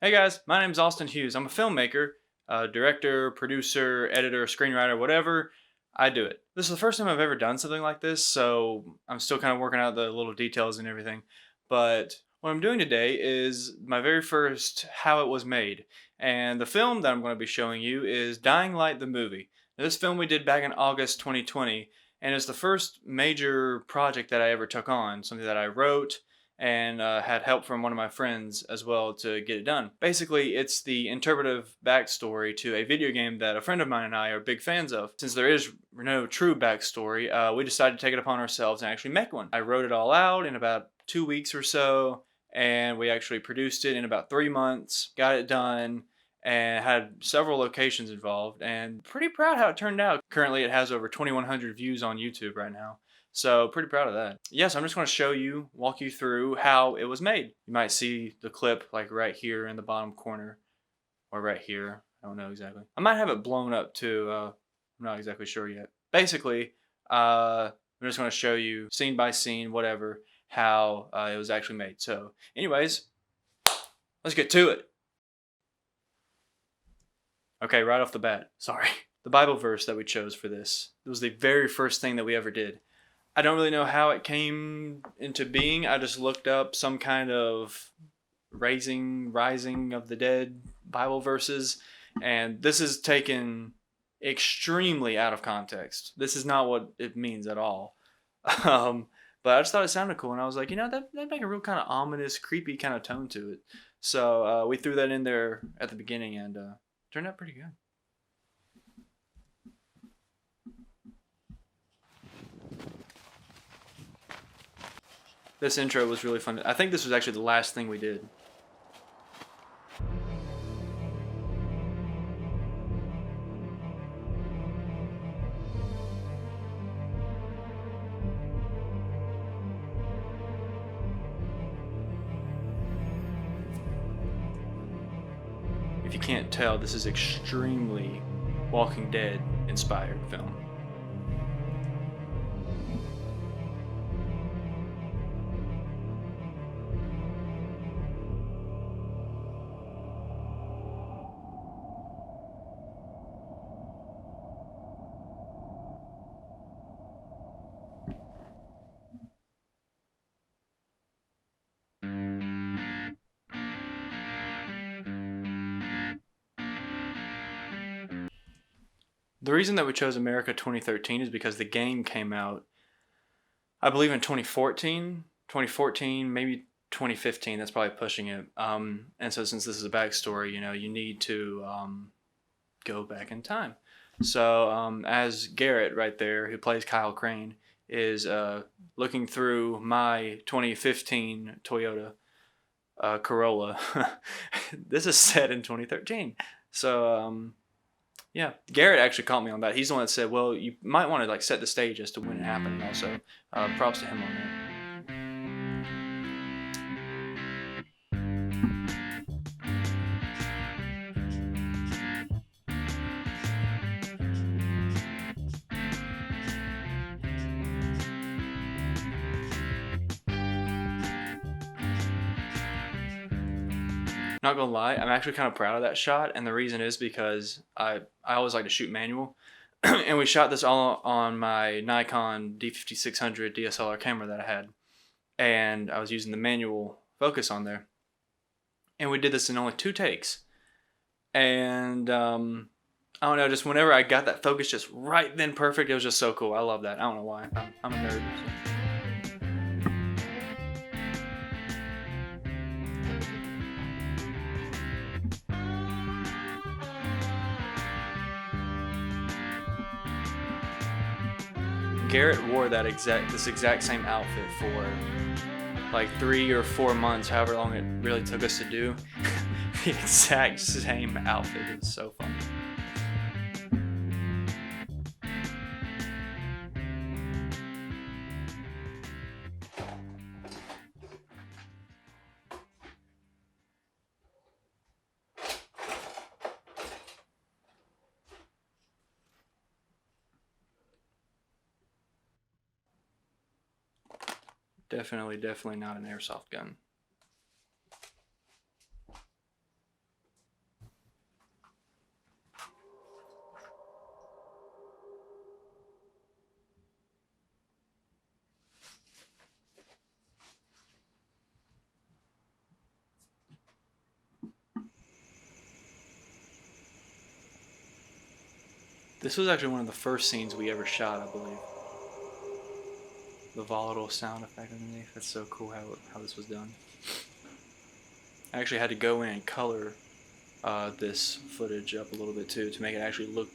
Hey guys, my name is Austin Hughes. I'm a filmmaker, director, producer, editor, screenwriter, whatever. I do it. This is the first time I've ever done something like this, so I'm still kind of working out the little details and everything. But what I'm doing today is my very first how it was made. And the film that I'm going to be showing you is Dying Light the movie. Now, this film we did back in August 2020, and it's the first major project that I ever took on, something that I wrote and had help from one of my friends as well to get it done. Basically, it's the interpretive backstory to a video game that a friend of mine and I are big fans of. Since there is no true backstory, we decided to take it upon ourselves and actually make one. I wrote it all out in about 2 weeks or so, and we actually produced it in about 3 months, got it done, and had several locations involved, and pretty proud how it turned out. Currently, it has over 2,100 views on YouTube right now. So pretty proud of that. Yes, I'm just going to show you, walk you through how it was made. You might see the clip like right here in the bottom corner or right here. I don't know exactly. I might have it blown up too. I'm not exactly sure yet. Basically, I'm just going to show you scene by scene, whatever, how it was actually made. So anyways, let's get to it. Okay, right off the bat, sorry. The Bible verse that we chose for this, it was the very first thing that we ever did. I don't really know how it came into being. I just looked up some kind of rising of the dead Bible verses, and this is taken extremely out of context. This is not what it means at all. Um, but I just thought it sounded cool, and I was like, that'd make a real kind of ominous, creepy kind of tone to it. So we threw that in there at the beginning, and turned out pretty good. This intro was really fun. I think this was actually the last thing we did. If you can't tell, this is extremely Walking Dead inspired film. The reason that we chose America 2013 is because the game came out, I believe, in 2014, maybe 2015. That's probably pushing it. And so, since this is a backstory, you need to go back in time. So, as Garrett right there, who plays Kyle Crane, is looking through my 2015 Toyota Corolla, this is set in 2013. So, yeah, Garrett actually caught me on that. He's the one that said, "Well, you might want to like set the stage as to when it happened." And also, props to him on that. Not gonna lie, I'm actually kind of proud of that shot, and the reason is because I always like to shoot manual, and we shot this all on my Nikon D5600 DSLR camera that I had, and I was using the manual focus on there, and we did this in only 2 takes, and I don't know, just whenever I got that focus just right then perfect, it was just so cool. I love that. I don't know why. I'm a nerd. So. Garrett wore this exact same outfit for like 3 or 4 months, however long it really took us to do. The exact same outfit. It was so funny. Definitely not an airsoft gun. This was actually one of the first scenes we ever shot, I believe. The volatile sound effect underneath. That's so cool how this was done. I actually had to go in and color this footage up a little bit too to make it actually look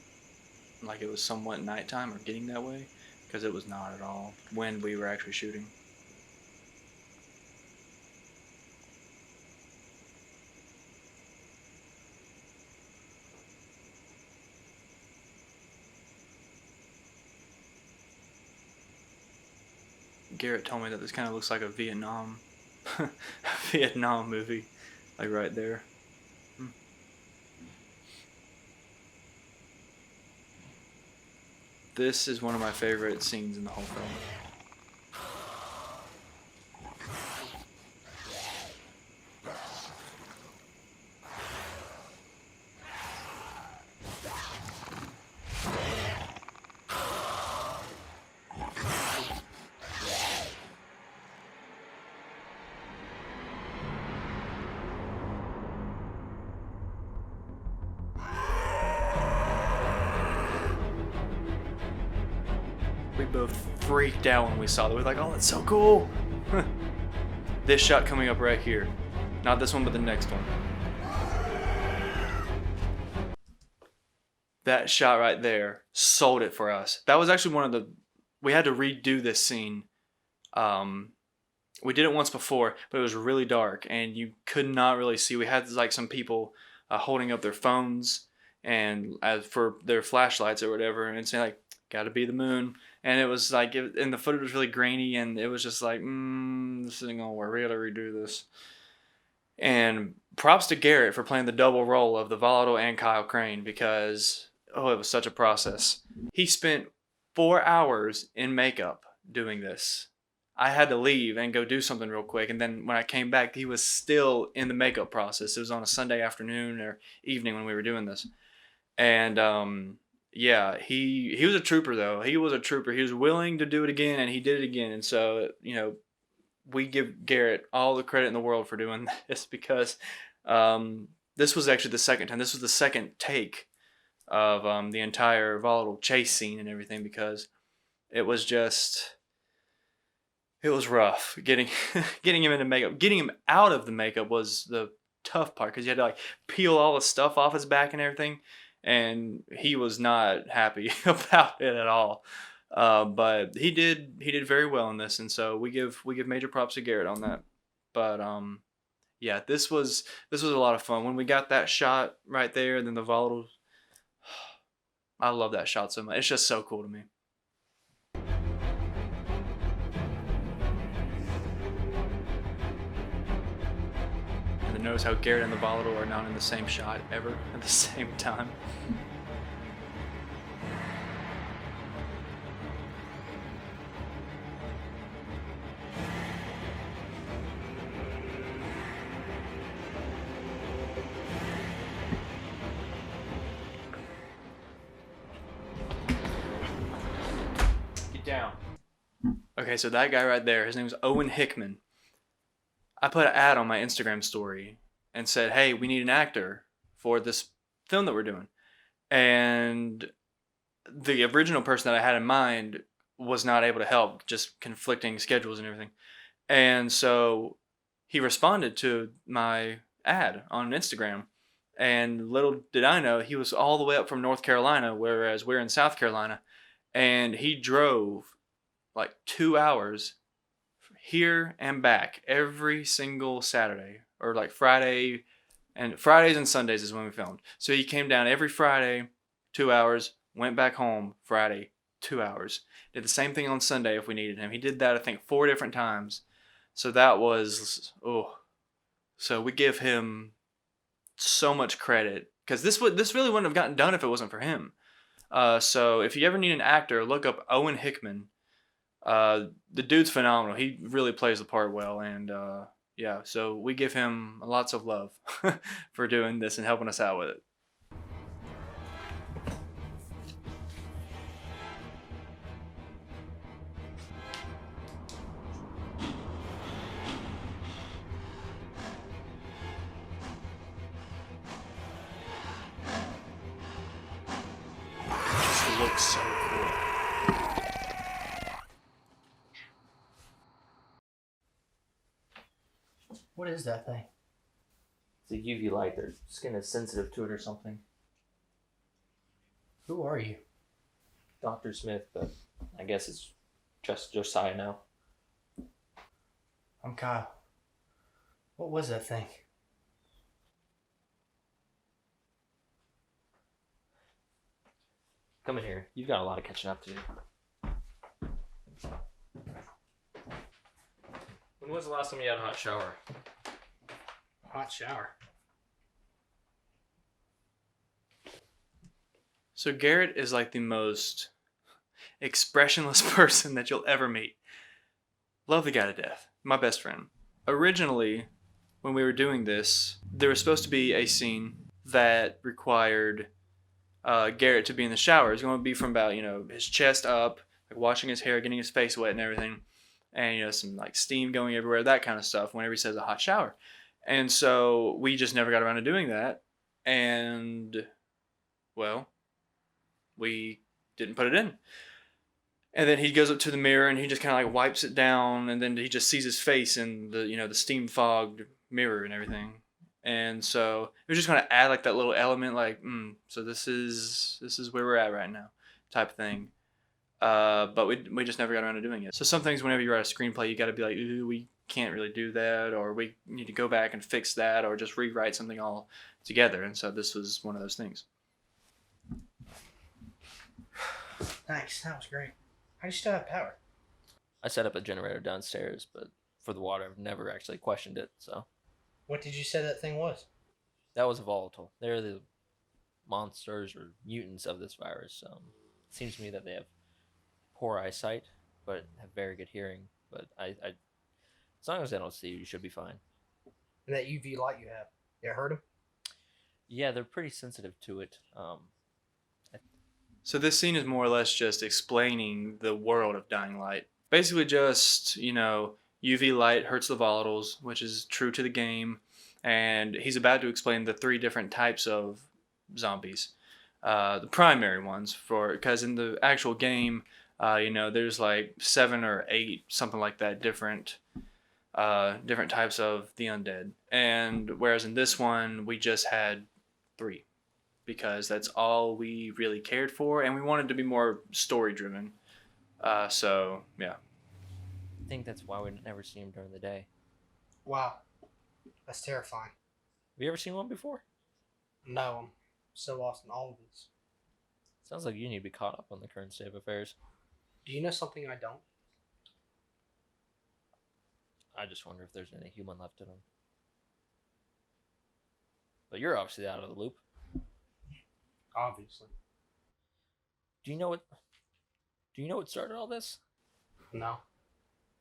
like it was somewhat nighttime or getting that way, because it was not at all when we were actually shooting. Garrett told me that this kind of looks like a Vietnam Vietnam movie, like right there. This is one of my favorite scenes in the whole film. We both freaked out when we saw that. We were like, oh, that's so cool. This shot coming up right here. Not this one, but the next one. That shot right there sold it for us. That was actually one of the... We had to redo this scene. We did it once before, but it was really dark, and you could not really see. We had like some people holding up their phones and for their flashlights or whatever, and saying like, gotta be the moon. And it was like, and the footage was really grainy, and it was just like, this isn't gonna work. We gotta redo this. And props to Garrett for playing the double role of the Volatile and Kyle Crane, because, oh, it was such a process. He spent 4 hours in makeup doing this. I had to leave and go do something real quick, and then when I came back, he was still in the makeup process. It was on a Sunday afternoon or evening when we were doing this. And, yeah, he was a trooper, though. He was a trooper. He was willing to do it again, and he did it again. And so, you know, we give Garrett all the credit in the world for doing this, because this was actually the second time. This was the second take of the entire Volatile chase scene and everything, because it was just... It was rough getting him into makeup. Getting him out of the makeup was the tough part, because you had to like peel all the stuff off his back and everything. And he was not happy about it at all, but he did very well in this, and so we give major props to Garrett on that. But yeah, this was a lot of fun when we got that shot right there, and then the Volatile. I love that shot so much. It's just so cool to me. And notice how Garrett and the Volatile are not in the same shot ever at the same time. Get down. Okay, so that guy right there, his name is Owen Hickman. I put an ad on my Instagram story and said, hey, we need an actor for this film that we're doing. And the original person that I had in mind was not able to help, just conflicting schedules and everything. And so he responded to my ad on Instagram. And little did I know, he was all the way up from North Carolina, whereas we're in South Carolina. And he drove like 2 hours here and back every single Saturday, or like Friday, and Fridays and Sundays is when we filmed. So he came down every Friday, 2 hours, went back home Friday, 2 hours. Did the same thing on Sunday if we needed him. He did that, I think, 4 different times. So that was, so we give him so much credit, because this really wouldn't have gotten done if it wasn't for him. So if you ever need an actor, look up Owen Hickman. The dude's phenomenal. He really plays the part well, and yeah, so we give him lots of love for doing this and helping us out with it. looks so cool. What is that thing? It's a UV light. Their skin is sensitive to it or something. Who are you? Dr. Smith, but I guess it's just Josiah now. I'm Kyle. What was that thing? Come in here. You've got a lot of catching up to do. When was the last time you had a hot shower? Hot shower. So Garrett is like the most expressionless person that you'll ever meet. Love the guy to death. My best friend. Originally, when we were doing this, there was supposed to be a scene that required Garrett to be in the shower. It's going to be from about, his chest up, like washing his hair, getting his face wet and everything. And, some like steam going everywhere, that kind of stuff whenever he says a hot shower. And so we just never got around to doing that. And, well, we didn't put it in. And then he goes up to the mirror and he just kind of like wipes it down, and then he just sees his face in the the steam fogged mirror and everything. And so it was just going to add like that little element, like so this is where we're at right now, type of thing. But we just never got around to doing it. So some things, whenever you write a screenplay, you got to be like, ooh, we can't really do that, or we need to go back and fix that, or just rewrite something all together. And so this was one of those things. Thanks, that was great. How do you still have power? I set up a generator downstairs, but for the water, I've never actually questioned it, so. What did you say that thing was? That was a volatile. They're the monsters or mutants of this virus. It seems to me that they have poor eyesight, but have very good hearing. But I as long as they don't see you, you should be fine. And that UV light you have, it hurt him? Yeah, they're pretty sensitive to it. So this scene is more or less just explaining the world of Dying Light. Basically just, UV light hurts the volatiles, which is true to the game. And he's about to explain the 3 different types of zombies. The primary ones, because in the actual game, there's like 7 or 8, something like that, different types of the undead. And whereas in this one, we just had 3. Because that's all we really cared for, and we wanted to be more story driven. So yeah. I think that's why we never see him during the day. Wow. That's terrifying. Have you ever seen one before? No, I'm so lost in all of this. Sounds like you need to be caught up on the current state of affairs. Do you know something I don't? I just wonder if there's any human left in him. But you're obviously out of the loop. Obviously. Do you know what started all this? No.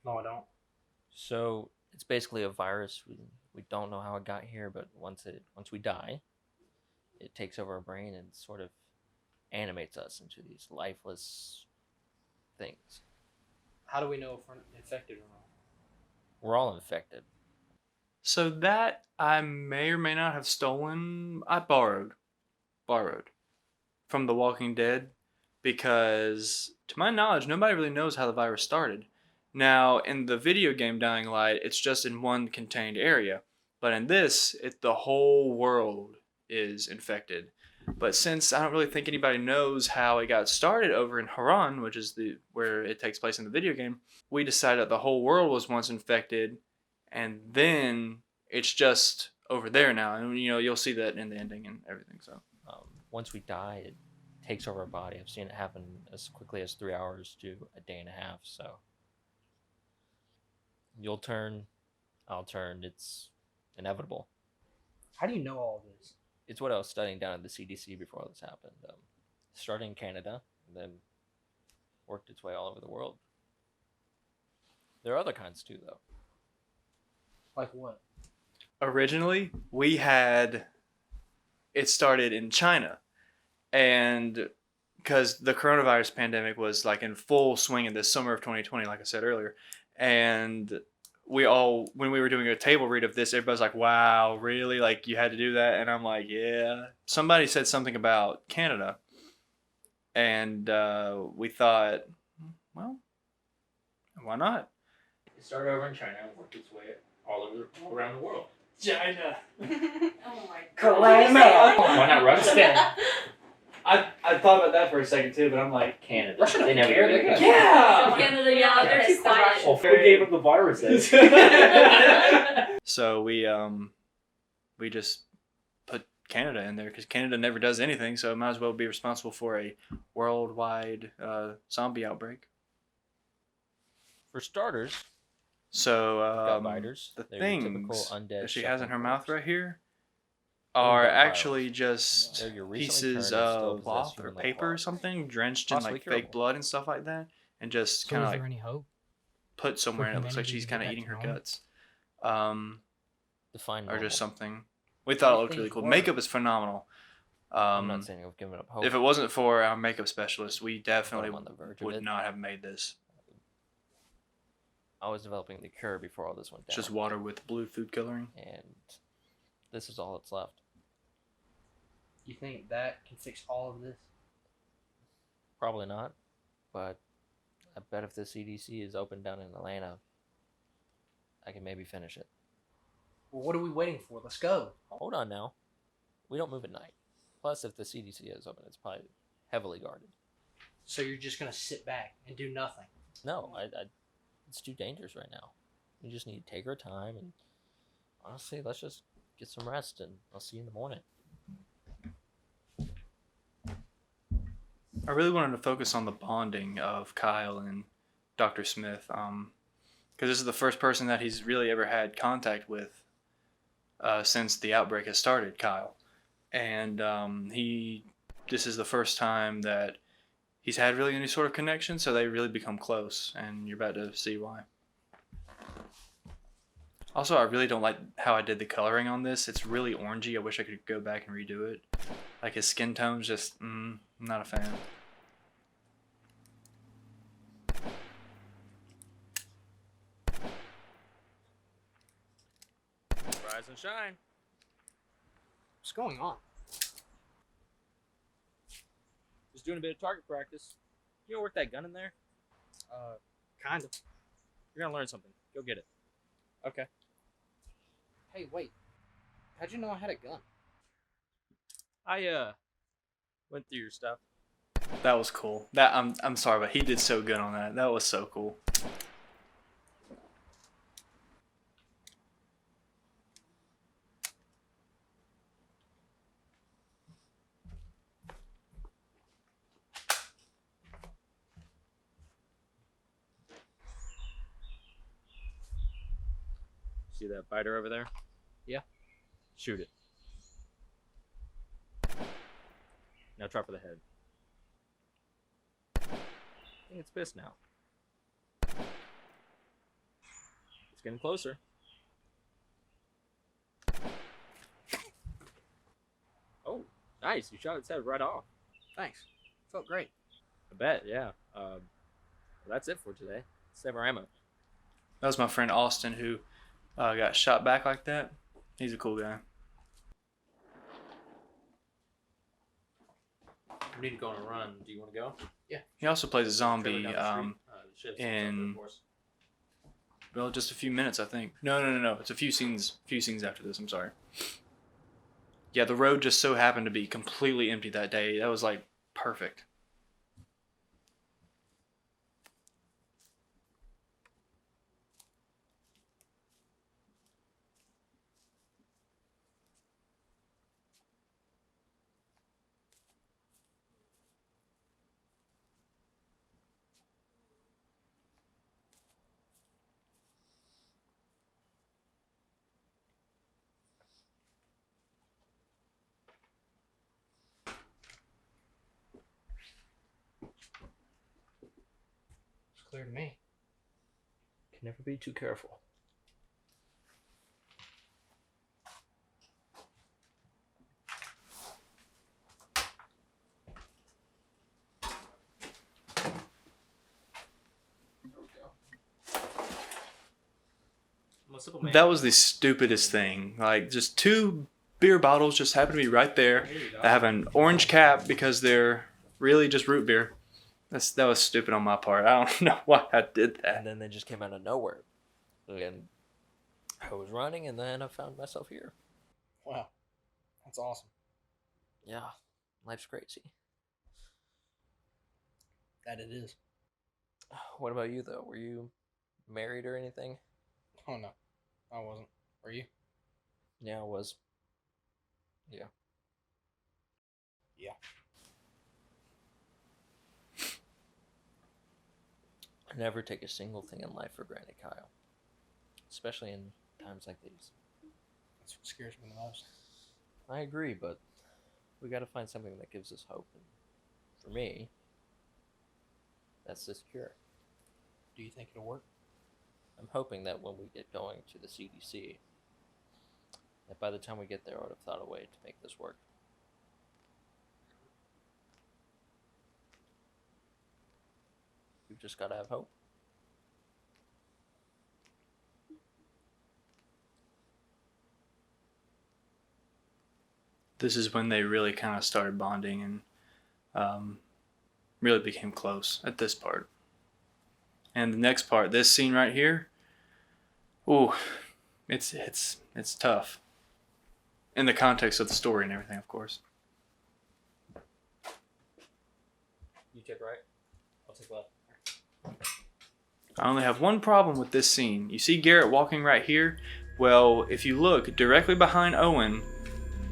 No, I don't. So it's basically a virus. We don't know how it got here, but once we die, it takes over our brain and sort of animates us into these lifeless things. How do we know if we're infected or not? We're all infected. So that I may or may not have stolen. I borrowed from The Walking Dead, because to my knowledge, nobody really knows how the virus started. Now, in the video game Dying Light, it's just in one contained area. But in this, the whole world is infected. But since I don't really think anybody knows how it got started over in Haran, which is where it takes place in the video game, we decided that the whole world was once infected, and then it's just over there now. And you'll see that in the ending and everything. So once we die, it takes over our body. I've seen it happen as quickly as 3 hours to a day and a half. So you'll turn, I'll turn. It's inevitable. How do you know all of this? It's what I was studying down at the CDC before this happened. Started in Canada, and then worked its way all over the world. There are other kinds too, though. Like what? Originally, it started in China. And because the coronavirus pandemic was like in full swing in the summer of 2020, like I said earlier. And when we were doing a table read of this, everybody's like, wow, really? Like, you had to do that? And I'm like, yeah. Somebody said something about Canada. and we thought, well, why not? It started over in China and worked its way all around the world. China. Oh my god. Correct. Why not Russia? I thought about that for a second too, but I'm like, Canada. Russia They doesn't never care, do they're that. gonna- yeah. Canada, yeah, they're too quiet. Well, who gave them the viruses? So we just put Canada in there because Canada never does anything, so it might as well be responsible for a worldwide zombie outbreak. For starters, So gut biters. the They're your typical things undead that she has in her shuffling mouth corpse. right here They're are gut virals. actually just They're your recently pieces turned and still of possessed cloth or human-like paper or qualities. something drenched in Possibly like curable. fake blood and stuff like that, and just So kind is of there like any hope? put somewhere, and it looks like humanity she's to kind get of back eating to her normal? guts, Define or normal. just something. We thought it do you looked really think cool. worked? Makeup is phenomenal. I'm not saying I've given up hope. If it wasn't for our makeup specialist, we but definitely I'm on the verge of would it. not have made this. I was developing the cure before all this went It's down. just water with blue food coloring. And this is all that's left. You think that can fix all of this? Probably not, but I bet if the CDC is open down in Atlanta, I can maybe finish it. Well, what are we waiting for? Let's go. Hold on now. We don't move at night. Plus, if the CDC is open, it's probably heavily guarded. So you're just gonna sit back and do nothing? No, it's too dangerous right now. We just need to take our time and honestly, let's just get some rest and I'll see you in the morning. I really wanted to focus on the bonding of Kyle and Dr. Smith, because this is the first person that he's really ever had contact with since the outbreak has started, Kyle. And this is the first time that he's had really any sort of connection, so they really become close, and you're about to see why. Also, I really don't like how I did the coloring on this. It's really orangey. I wish I could go back and redo it. Like his skin tone's just, I'm not a fan. Rise and shine. What's going on? Just doing a bit of target practice. You gonna work that gun in there? Kind of. You're gonna learn something. Go get it. Okay. Hey, wait. How'd you know I had a gun? I went through your stuff. That was cool. That I'm sorry, but he did so good on that. That was so cool. See that biter over there? Yeah. Shoot it. Now try for the head. I think it's pissed now. It's getting closer. Oh, nice. You shot its head right off. Thanks. Felt great. I bet, yeah. Well, that's it for today. Save our ammo. That was my friend Austin who got shot back like that. He's a cool guy. We need to go on a run. Do you want to go? He also plays a zombie. Trevor down the street. in- Well, just a few minutes, I think. No. It's a few scenes after this. I'm sorry. Yeah, the road just so happened to be completely empty that day. That was like perfect. It's clear to me. Can never be too careful. That was the stupidest thing. Like, just two beer bottles just happen to be right there. They have an orange cap because they're Really, just root beer? That was stupid on my part. I don't know why I did that. And then they just came out of nowhere. And I was running, and then I found myself here. Wow. That's awesome. Yeah, life's crazy. That it is. What about you, though? Were you married or anything? Oh, no. I wasn't. Were you? Yeah, I was. Yeah. Yeah. I never take a single thing in life for granted, Kyle. Especially in times like these. That's what scares me the most. I agree, but we got to find something that gives us hope. And for me, that's this cure. Do you think it'll work? I'm hoping that when we get going to the CDC, that by the time we get there, I would have thought a way to make this work. We've just got to have hope. This is when they really kind of started bonding and really became close at this part. And the next part, this scene right here, ooh, it's tough. In the context of the story and everything, of course. You take right, I'll take left. I only have one problem with this scene. You see Garrett walking right here? Well, if you look directly behind Owen,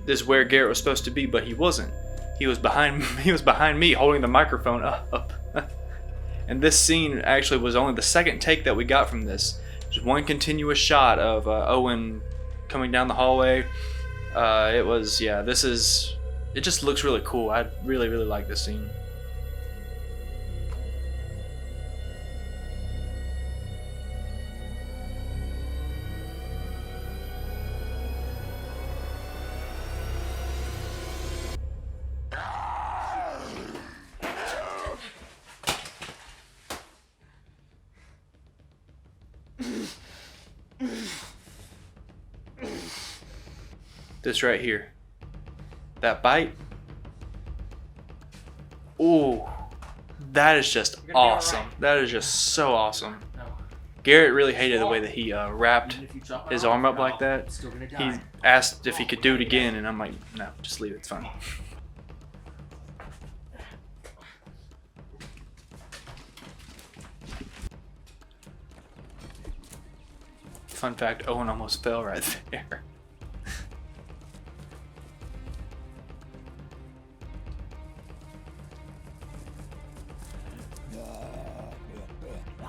this is where Garrett was supposed to be, but he wasn't. He was behind me holding the microphone up. And this scene actually was only the second take that we got from this. Just one continuous shot of Owen coming down the hallway. It just looks really cool. I really, really like this scene. This right here. That bite. Ooh. That is just awesome. That is just so awesome. Garrett really hated the way that he wrapped his arm up like that. He asked if he could do it again, and I'm like, no, just leave it, it's fine. Fun fact, Owen almost fell right there.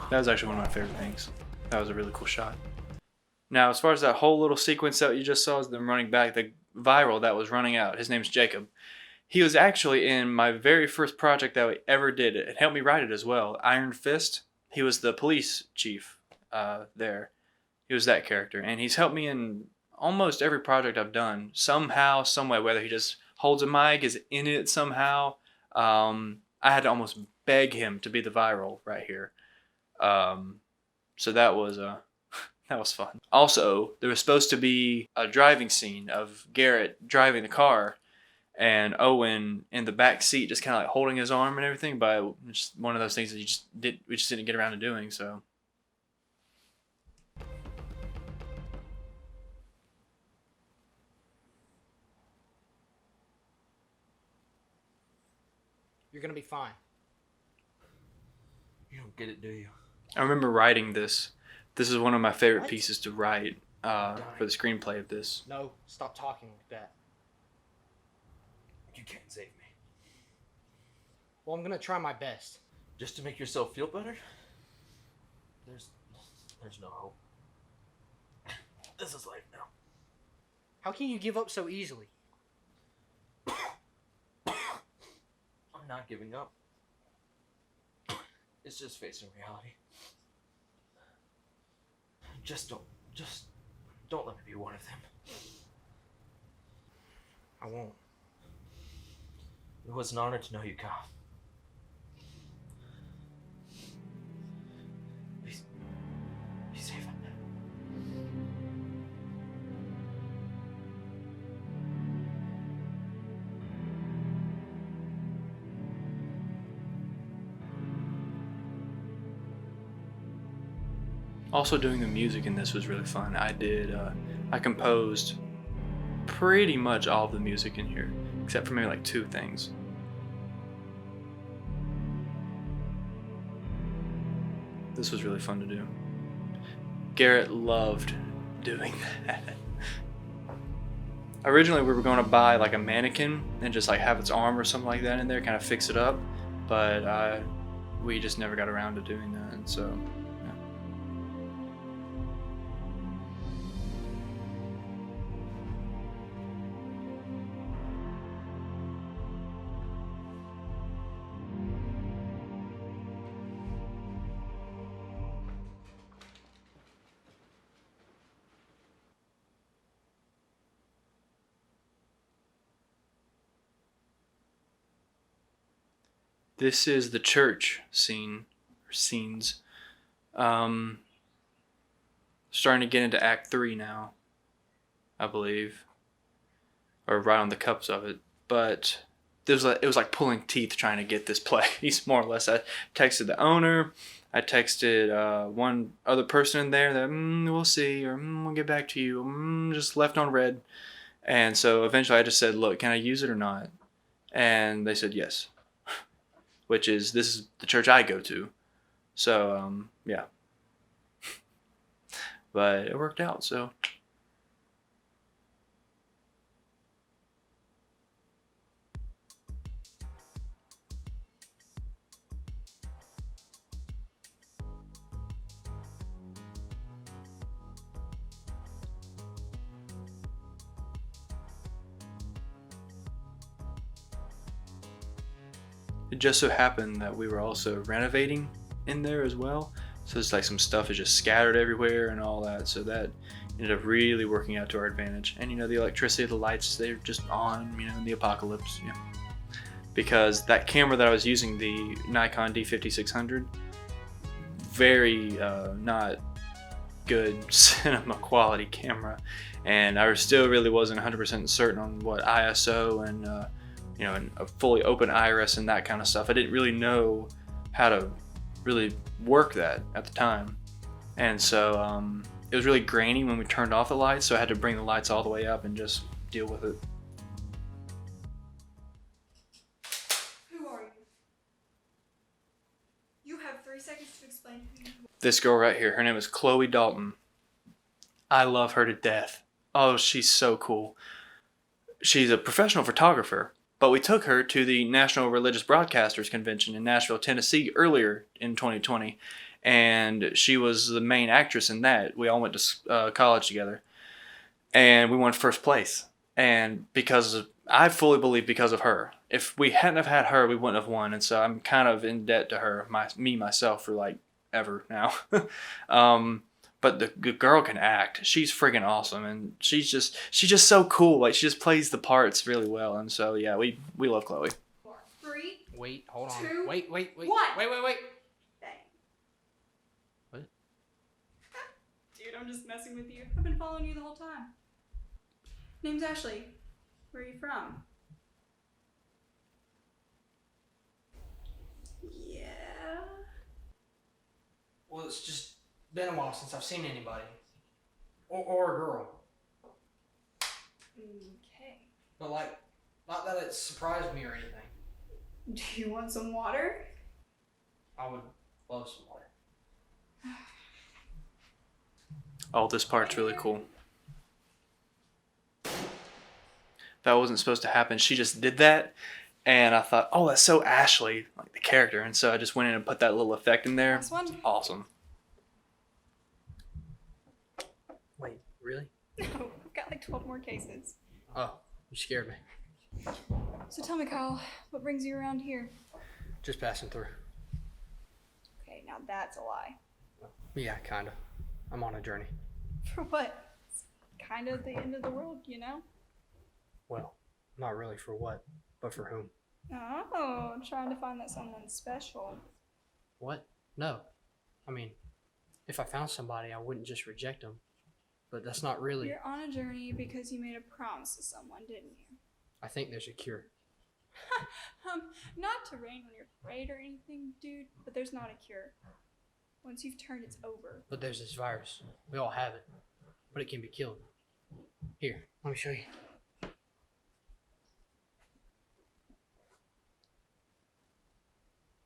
That was actually one of my favorite things. That was a really cool shot. Now, as far as that whole little sequence that you just saw, is them running back, the viral that was running out, his name's Jacob. He was actually in my very first project that we ever did. It helped me write it as well. Iron Fist. He was the police chief there. He was that character. And he's helped me in almost every project I've done. Somehow, someway, whether he just holds a mic, is in it somehow. I had to almost beg him to be the viral right here. So that was that was fun. Also, there was supposed to be a driving scene of Garrett driving the car and Owen in the back seat just kind of like holding his arm and everything, but just one of those things that we just didn't get around to doing, so. You're gonna be fine. You don't get it, do you? I remember writing this. This is one of my favorite pieces to write for the screenplay of this. No, stop talking like that. You can't save me. Well, I'm gonna try my best. Just to make yourself feel better? There's no hope. This is life now. How can you give up so easily? I'm not giving up. It's just facing reality. Just don't let me be one of them. I won't. It was an honor to know you, Kyle. Be safe. Also, doing the music in this was really fun. I composed pretty much all of the music in here, except for maybe like 2 things. This was really fun to do. Garrett loved doing that. Originally, we were going to buy like a mannequin and just like have its arm or something like that in there, kind of fix it up, but we just never got around to doing that, and so. Yeah. This is the church scene, or scenes. Starting to get into Act 3 now, I believe, or right on the cups of it. But it was like pulling teeth trying to get this place, more or less. I texted the owner, I texted one other person in there that we'll see, or we'll get back to you, just left on red. And so eventually I just said, look, can I use it or not? And they said yes. This is the church I go to. So, yeah. But it worked out, so. It just so happened that we were also renovating in there as well. So it's like some stuff is just scattered everywhere and all that. So that ended up really working out to our advantage. And the electricity, the lights, they're just on, in the apocalypse. Yeah. Because that camera that I was using, the Nikon D5600, very not good cinema quality camera. And I still really wasn't 100% certain on what ISO and and a fully open iris and that kind of stuff. I didn't really know how to really work that at the time. And so it was really grainy when we turned off the lights, so I had to bring the lights all the way up and just deal with it. Who are you? You have 3 seconds to explain who you are. This girl right here, her name is Chloe Dalton. I love her to death. Oh, she's so cool. She's a professional photographer. But we took her to the National Religious Broadcasters Convention in Nashville, Tennessee earlier in 2020. And she was the main actress in that. We all went to college together. And we won first place. And I fully believe because of her. If we hadn't have had her, we wouldn't have won. And so I'm kind of in debt to her, myself, for like ever now. But the girl can act. She's freaking awesome, and she's just so cool. Like, she just plays the parts really well, and so yeah, we love Chloe. 3. Wait, hold on. 2, Wait. 1. Wait. Bang. What? Dude, I'm just messing with you. I've been following you the whole time. Name's Ashley. Where are you from? Yeah. Well, it's just been a while since I've seen anybody. Or a girl. Okay. But like, not that it surprised me or anything. Do you want some water? I would love some water. Oh, this part's really cool. That wasn't supposed to happen. She just did that, and I thought, oh, that's so Ashley, like the character, and so I just went in and put that little effect in there. Last one. It's awesome. Wait, really? No, I've got like 12 more cases. Oh, you scared me. So tell me, Kyle, what brings you around here? Just passing through. Okay, now that's a lie. Yeah, kinda. I'm on a journey. For what? It's kind of the end of the world, you know? Well, not really for what, but for whom. Oh, trying to find that someone special. What? No. I mean, if I found somebody, I wouldn't just reject them. But that's not really. You're on a journey because you made a promise to someone, didn't you? I think there's a cure. Not to rain on your parade or anything, dude, but there's not a cure. Once you've turned, it's over. But there's this virus. We all have it. But it can be killed. Here, let me show you.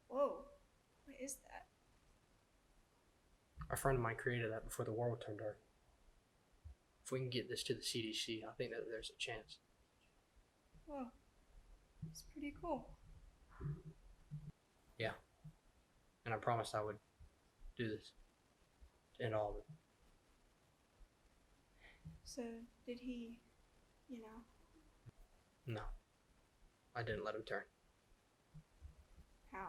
Whoa. What is that? A friend of mine created that before the world turned dark. If we can get this to the CDC, I think that there's a chance. Whoa. It's pretty cool. Yeah. And I promised I would do this. To end all of it. So, did he, No. I didn't let him turn. how?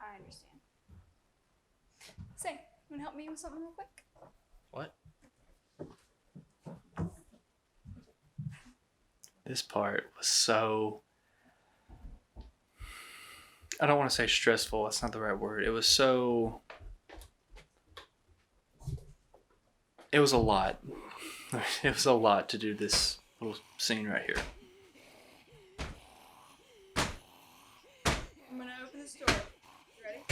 I understand. Say, you wanna help me with something real quick? What? This part was so, I don't want to say stressful, that's not the right word. It was so, it was a lot. It was a lot to do this little scene right here. I'm gonna open this door. You ready?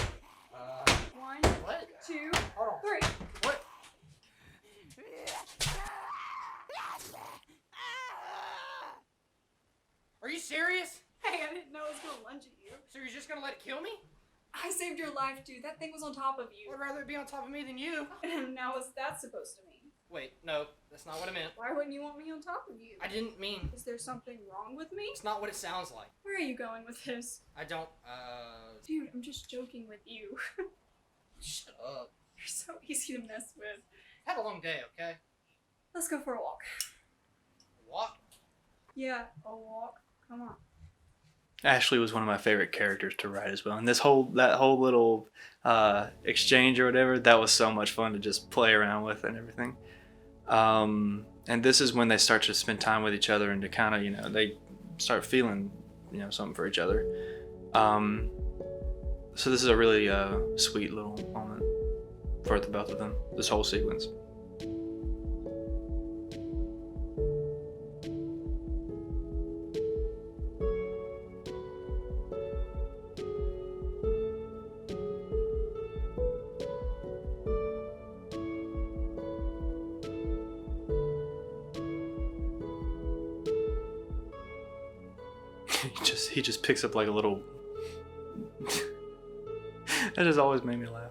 One, What? 2, Hold on. 3. What? Are you serious? Hey, I didn't know it was gonna lunge at you. So you're just gonna let it kill me? I saved your life, dude. That thing was on top of you. I'd rather it be on top of me than you. And now what's that supposed to mean? Wait, no, that's not what I meant. Why wouldn't you want me on top of you? I didn't mean. Is there something wrong with me? It's not what it sounds like. Where are you going with this? I don't, Dude, I'm just joking with you. Shut up. You're so easy to mess with. Had a long day, okay? Let's go for a walk. Walk? Yeah, a walk. Come on. Ashley was one of my favorite characters to write as well. And that whole little exchange or whatever, that was so much fun to just play around with and everything. And this is when they start to spend time with each other and to kind of, they start feeling, something for each other. So this is a really sweet little moment for the both of them, this whole sequence. He just picks up like a little. That just always made me laugh.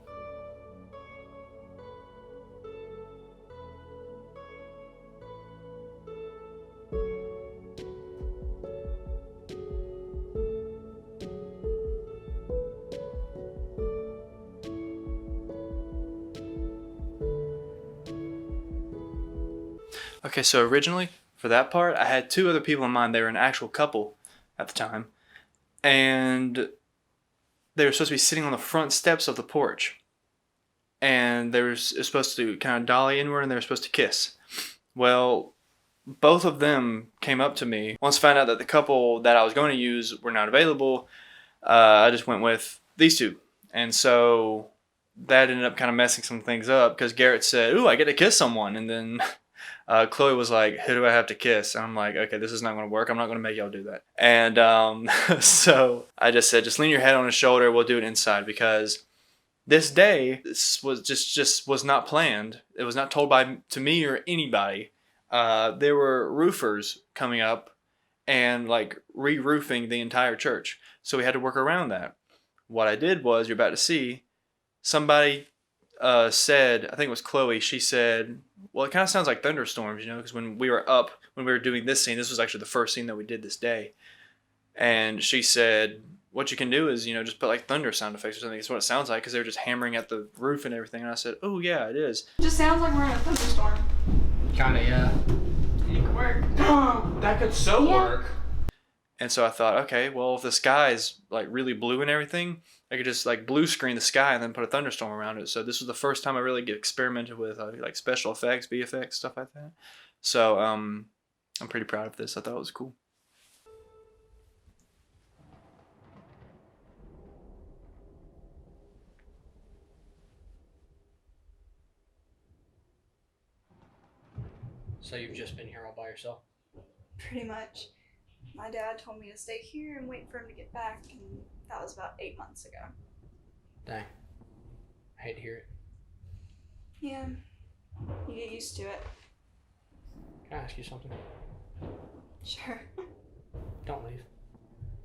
Okay, so originally for that part, I had 2 other people in mind. They were an actual couple at the time, and they were supposed to be sitting on the front steps of the porch, and they were supposed to kind of dolly inward, and they were supposed to kiss. Well, both of them came up to me. Once I found out that the couple that I was going to use were not available, I just went with these 2, and so that ended up kind of messing some things up because Garrett said, "Ooh, I get to kiss someone," and then Chloe was like, "Who do I have to kiss?" And I'm like, "Okay, this is not going to work. I'm not going to make y'all do that." And so I just said, "Just lean your head on his shoulder. We'll do it inside," because this day this was just was not planned. It was not told to me or anybody. There were roofers coming up and like re-roofing the entire church, so we had to work around that. What I did was, you're about to see, somebody said, I think it was Chloe, she said, well, it kind of sounds like thunderstorms, because when we were doing this scene, this was actually the first scene that we did this day. And she said, what you can do is, just put like thunder sound effects or something. It's what it sounds like because they were just hammering at the roof and everything. And I said, oh, yeah, it is. It just sounds like we're in a thunderstorm. Kinda, yeah. It could work. That could so work. And so I thought, okay, well, if the sky is like really blue and everything, I could just like blue screen the sky and then put a thunderstorm around it. So this was the first time I really experimented with like special effects, VFX, stuff like that. So I'm pretty proud of this. I thought it was cool. So you've just been here all by yourself? Pretty much. My dad told me to stay here and wait for him to get back, and That was about 8 months ago. Dang. I hate to hear it. Yeah, you get used to it. Can I ask you something? Sure. Don't leave.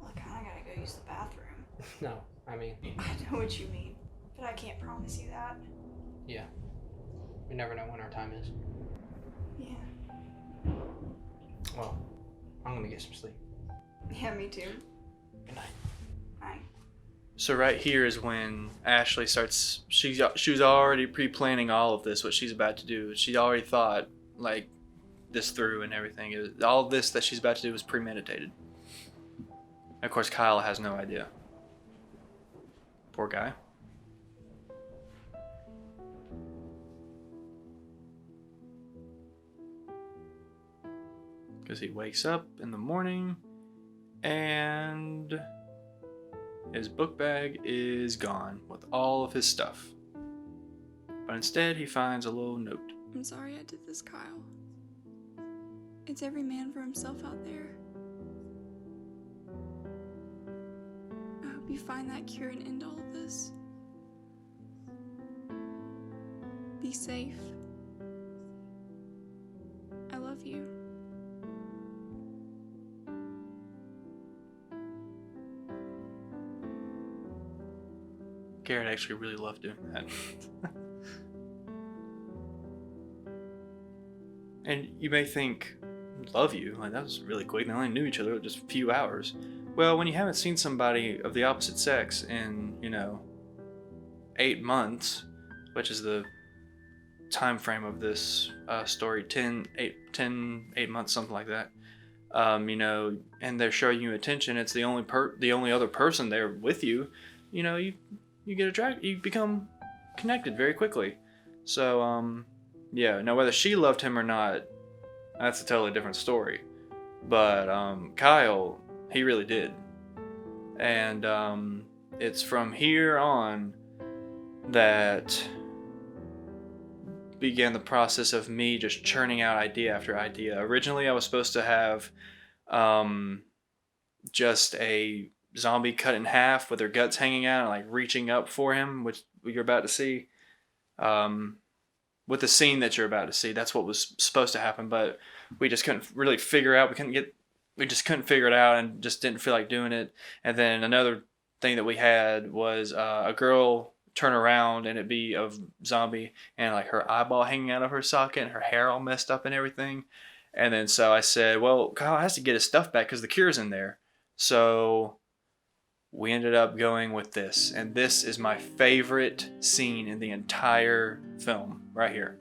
Look, I gotta go use the bathroom. No, I mean, I know what you mean, but I can't promise you that. yeah. We never know when our time is. Yeah. Well, I'm gonna get some sleep. Yeah, me too. Good night. Bye. So right here is when Ashley starts. She was already pre-planning all of this, what she's about to do. She already thought like this through and everything. All this that she's about to do was premeditated. Of course, Kyle has no idea. Poor guy. Because he wakes up in the morning and his book bag is gone with all of his stuff. But instead, he finds a little note. I'm sorry I did this, Kyle. It's every man for himself out there. I hope you find that cure and end all of this. Be safe. I love you. Garrett actually really loved doing that. And you may think, love you? Like, that was really quick. They only knew each other just a few hours. Well, when you haven't seen somebody of the opposite sex in, 8 months, which is the time frame of this story, 8 months, something like that, and they're showing you attention, it's the only other person there with you, you get attracted, you become connected very quickly. So, yeah, now whether she loved him or not, that's a totally different story. But Kyle, he really did. And it's from here on that began the process of me just churning out idea after idea. Originally, I was supposed to have just a zombie cut in half with their guts hanging out and like reaching up for him, which you're about to see. With the scene that you're about to see, that's what was supposed to happen, but we just couldn't really figure out. We just couldn't figure it out and just didn't feel like doing it. And then another thing that we had was a girl turn around and it'd be a zombie and like her eyeball hanging out of her socket and her hair all messed up and everything. And then so I said, well, Kyle has to get his stuff back because the cure's in there. So we ended up going with this. And this is my favorite scene in the entire film right here.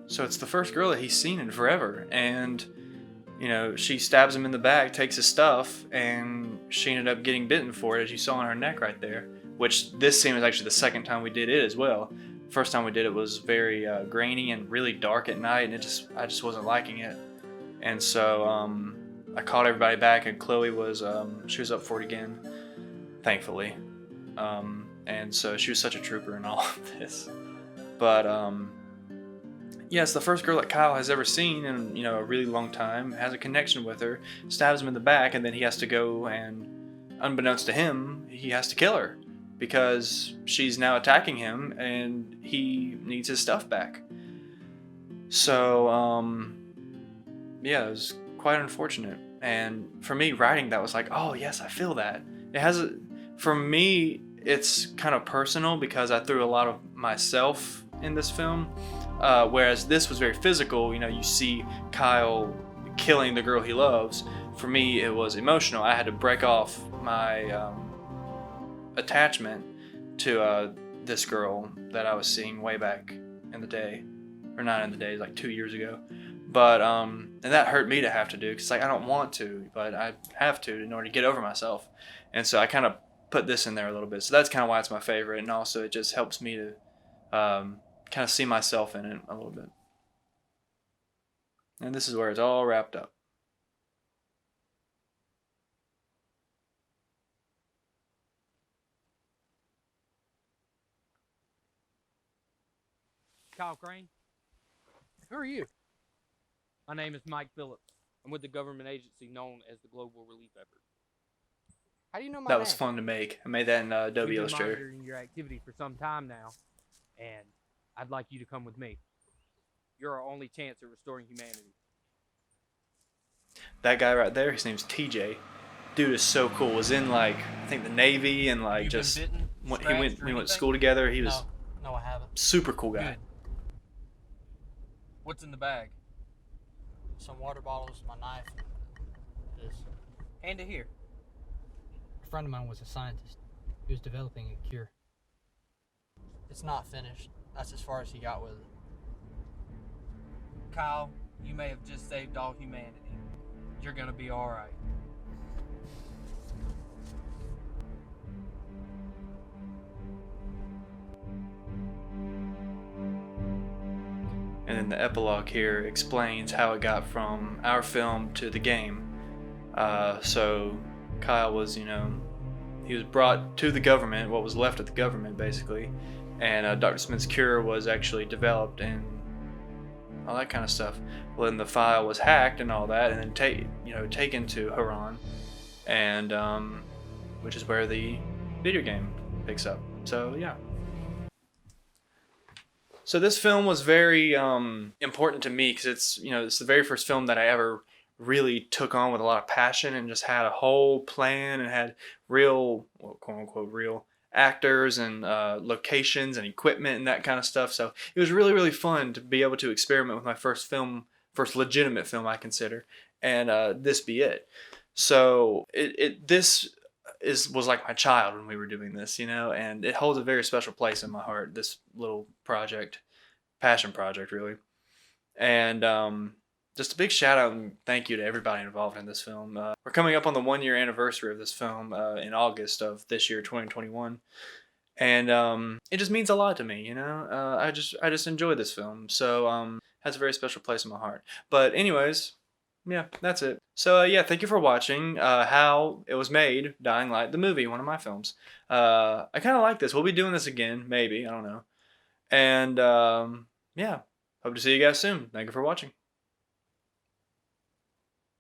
So it's the first girl that he's seen in forever. And, she stabs him in the back, takes his stuff, and she ended up getting bitten for it, as you saw on her neck right there. Which this scene was actually the second time we did it as well. First time we did it was very grainy and really dark at night, and I just wasn't liking it. And so I called everybody back, and Chloe was, she was up for it again, thankfully. And so she was such a trooper in all of this. But, yeah, it's the first girl that Kyle has ever seen in, a really long time, has a connection with her, stabs him in the back, and then he has to go and, unbeknownst to him, he has to kill her because she's now attacking him and he needs his stuff back. So, yeah, it was quite unfortunate. And for me, writing that was like, oh, yes, I feel that. For me, it's kind of personal because I threw a lot of myself in this film. Whereas this was very physical, you see Kyle killing the girl he loves. For me, it was emotional. I had to break off my attachment to this girl that I was seeing way back in the day. Or not in the day, like 2 years ago. But and that hurt me to have to do because like I don't want to, but I have to in order to get over myself. And so I kind of put this in there a little bit. So that's kind of why it's my favorite, and also it just helps me to kind of see myself in it a little bit. And this is where it's all wrapped up. Kyle Crane. Who are you? My name is Mike Phillips. I'm with the government agency known as the Global Relief Effort. How do you know my That name? was fun to make. I made that in Adobe We've been Illustrator. monitoring your activity for some time now, and I'd like you to come with me. You're our only chance at restoring humanity. That guy right there, his name's TJ. Dude is so cool. Was in like I think the Navy and like You've been just bitten, we scratched, or went to anything? school together. He was No, I haven't. super cool guy. Good. What's in the bag? Some water bottles, my knife. This. Hand it here. A friend of mine was a scientist. He was developing a cure. It's not finished. That's as far as he got with it. Kyle, you may have just saved all humanity. You're gonna be alright. And then the epilogue here explains how it got from our film to the game. So Kyle was, he was brought to the government, what was left of the government basically, and Dr. Smith's cure was actually developed and all that kind of stuff. Well, then the file was hacked and all that, and then taken to Haran, and which is where the video game picks up. So yeah. So this film was very important to me because it's the very first film that I ever really took on with a lot of passion and just had a whole plan and had real, well, quote unquote, real actors and locations and equipment and that kind of stuff. So it was really, really fun to be able to experiment with my first legitimate film I consider, and this be it. So this was like my child when we were doing this, and it holds a very special place in my heart, this little passion project really. And just a big shout out and thank you to everybody involved in this film. We're coming up on the 1 year anniversary of this film in August of this year, 2021. And it just means a lot to me, I just enjoy this film. So has a very special place in my heart. But anyways, yeah, that's it. So yeah, thank you for watching how it was made, Dying Light, the movie, one of my films. I kind of like this. We'll be doing this again, maybe, I don't know. And yeah, hope to see you guys soon. Thank you for watching.